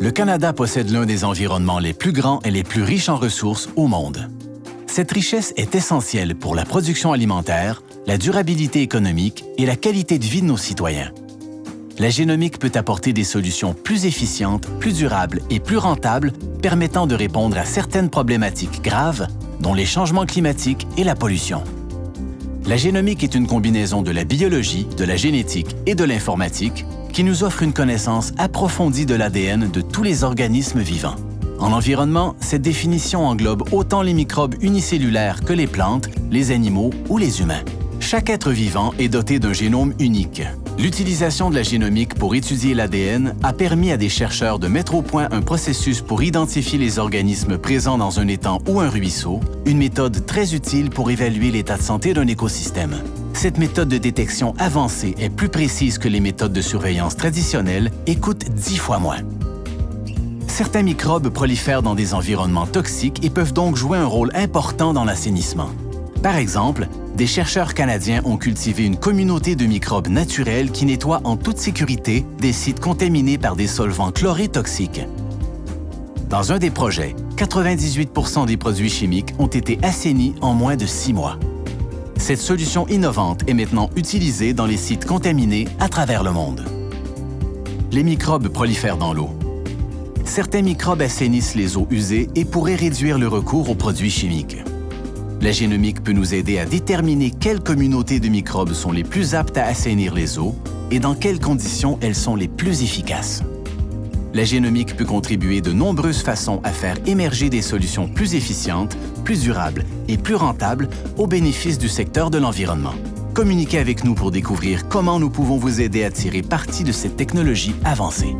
Le Canada possède l'un des environnements les plus grands et les plus riches en ressources au monde. Cette richesse est essentielle pour la production alimentaire, la durabilité économique et la qualité de vie de nos citoyens. La génomique peut apporter des solutions plus efficientes, plus durables et plus rentables, permettant de répondre à certaines problématiques graves, dont les changements climatiques et la pollution. La génomique est une combinaison de la biologie, de la génétique et de l'informatique qui nous offre une connaissance approfondie de l'ADN de tous les organismes vivants. En environnement, cette définition englobe autant les microbes unicellulaires que les plantes, les animaux ou les humains. Chaque être vivant est doté d'un génome unique. L'utilisation de la génomique pour étudier l'ADN a permis à des chercheurs de mettre au point un processus pour identifier les organismes présents dans un étang ou un ruisseau, une méthode très utile pour évaluer l'état de santé d'un écosystème. Cette méthode de détection avancée est plus précise que les méthodes de surveillance traditionnelles et coûte 10 fois moins. Certains microbes prolifèrent dans des environnements toxiques et peuvent donc jouer un rôle important dans l'assainissement. Par exemple, des chercheurs canadiens ont cultivé une communauté de microbes naturels qui nettoient en toute sécurité des sites contaminés par des solvants chlorés toxiques. Dans un des projets, 98% des produits chimiques ont été assainis en moins de 6 mois. Cette solution innovante est maintenant utilisée dans les sites contaminés à travers le monde. Les microbes prolifèrent dans l'eau. Certains microbes assainissent les eaux usées et pourraient réduire le recours aux produits chimiques. La génomique peut nous aider à déterminer quelles communautés de microbes sont les plus aptes à assainir les eaux et dans quelles conditions elles sont les plus efficaces. La génomique peut contribuer de nombreuses façons à faire émerger des solutions plus efficientes, plus durables et plus rentables au bénéfice du secteur de l'environnement. Communiquez avec nous pour découvrir comment nous pouvons vous aider à tirer parti de cette technologie avancée.